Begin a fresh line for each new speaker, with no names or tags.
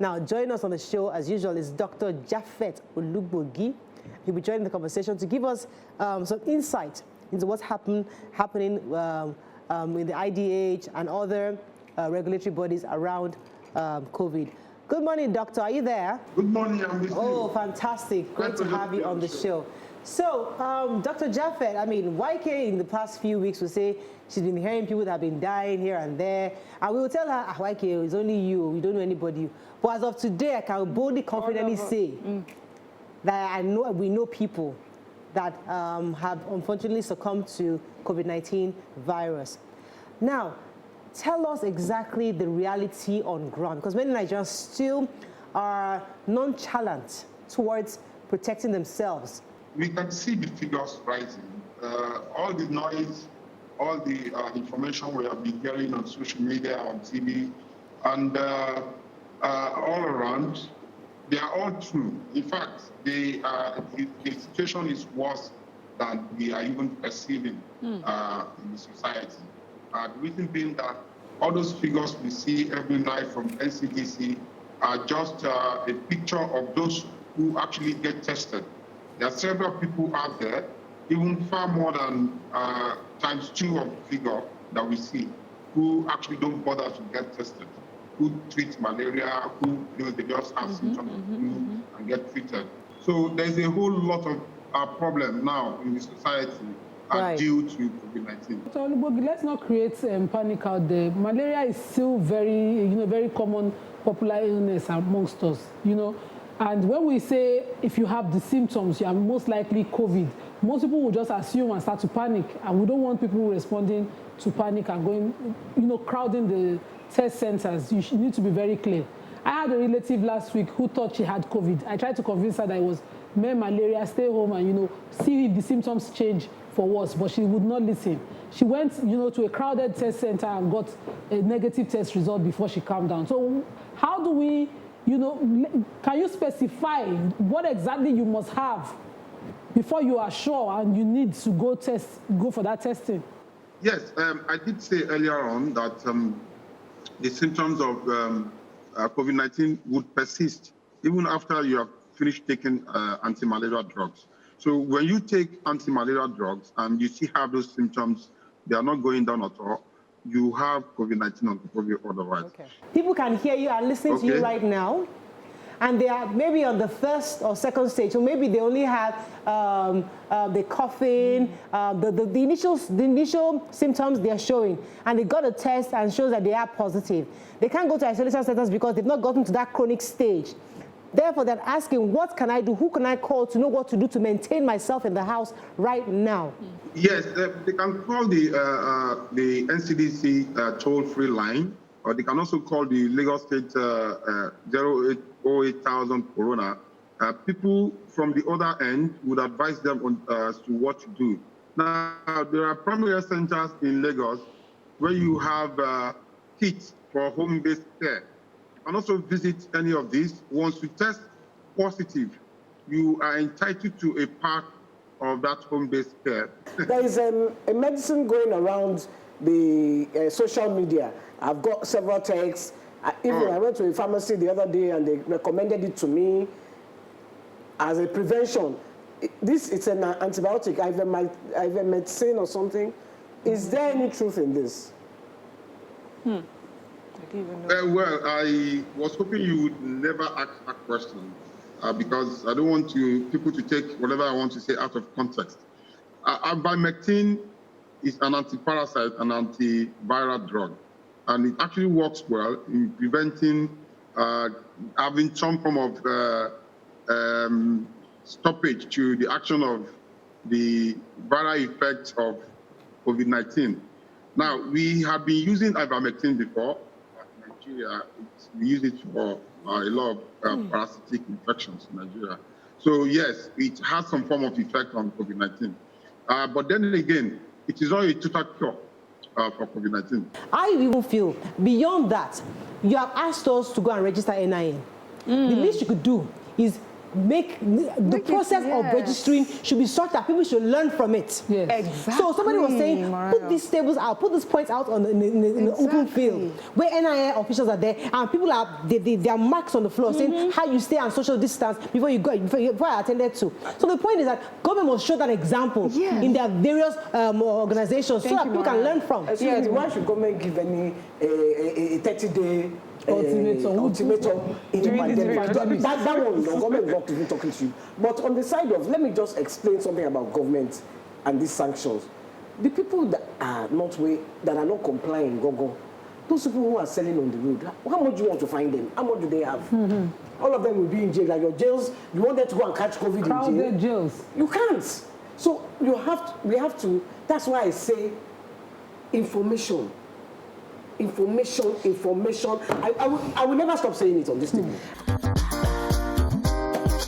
Now, joining us on the show, as usual, is Dr. Japhet Olugbogi. He'll be joining the conversation to give us some insight into what's happening in the IDH and other regulatory bodies around COVID. Good morning, doctor. Are you there?
Good morning, I'm with you.
Oh, fantastic. Great to have you on the show. So, Dr. Japhet, I mean, YK in the past few weeks will say she's been hearing people that have been dying here and there, and we will tell her, YK, it's only you, we don't know anybody. But as of today, I can boldly, confidently say that we know people that have unfortunately succumbed to COVID-19 virus. Now, tell us exactly the reality on ground, because many Nigerians still are nonchalant towards protecting themselves.
We can see the figures rising. All the noise, all the information we have been hearing on social media, on TV, and all around, they are all true. In fact, the situation is worse than we are even perceiving in the society. The reason being that all those figures we see every night from NCDC are just a picture of those who actually get tested. There are several people out there, even far more than ×2 of the figure that we see, who actually don't bother to get tested, who treat malaria, who they just have symptoms of flu and get treated. So there's a whole lot of problem now in the society due to COVID-19.
Dr. Olugbogi, let's not create panic out there. Malaria is still very common, popular illness amongst us, And when we say if you have the symptoms, you are most likely COVID, most people will just assume and start to panic, and we don't want people responding to panic and going, crowding the test centers. You need to be very clear. I had a relative last week who thought she had COVID. I tried to convince her that it was mere malaria, stay home and, see if the symptoms change for worse, but she would not listen. She went, to a crowded test center and got a negative test result before she calmed down. So how do we, can you specify what exactly you must have before you are sure and you need to go for that testing?
Yes, I did say earlier on that the symptoms of COVID-19 would persist even after you have finished taking anti-malaria drugs. So when you take anti-malaria drugs and you still have those symptoms, they are not going down at all, you have COVID-19 on top of you otherwise. Okay.
People can hear you and listen to you right now, and they are maybe on the first or second stage, or maybe they only have the coughing, the initial symptoms they are showing, and they got a test and shows that they are positive. They can't go to isolation centers because they've not gotten to that chronic stage. Therefore, they're asking, what can I do? Who can I call to know what to do to maintain myself in the house right now?
Yes, they can call the NCDC toll-free line, or they can also call the Lagos State 0808000 Corona. People from the other end would advise them on, as to what to do. Now, there are primary centers in Lagos where you have kits for home-based care. You can also visit any of these. Once you test positive, you are entitled to a part of that home-based care.
There is a medicine going around the social media. I've got several texts. I went to a pharmacy the other day and they recommended it to me as a prevention. It's an antibiotic, Ivermectin or something. Is there any truth in this?
Well, I was hoping you would never ask that question because I don't want people to take whatever I want to say out of context. Ivermectin is an anti-parasite, an antiviral drug, and it actually works well in preventing having some form of stoppage to the action of the viral effects of COVID-19. Now, we have been using ivermectin before. In Nigeria, we use it for a lot of parasitic infections in Nigeria. So yes, it has some form of effect on COVID-19. But then again, it is not a total cure for COVID-19.
I even feel, beyond that, you have asked us to go and register NIN. The least you could do is make the process of registering should be such that people should learn from it.
Yes.
Exactly.
So somebody was saying, put these tables out, put these points out on in the open field where NIA officials are there and people are there are marks on the floor saying how you stay on social distance before you go before I attended to. So the point is that government must show that example in their various organizations so that people can learn from.
Yes, why should government give any a 30-day ultimatum in the pandemic? That one, the government is not even talking to you. But on the side of, let me just explain something about government and these sanctions. The people that are not complying, those people who are selling on the road, how much do you want to find them? How much do they have? All of them will be in jail. Like your jails, you want them to go and catch COVID in jail?
Jails.
You can't. So we have to, that's why I say information. I will never stop saying it on this thing.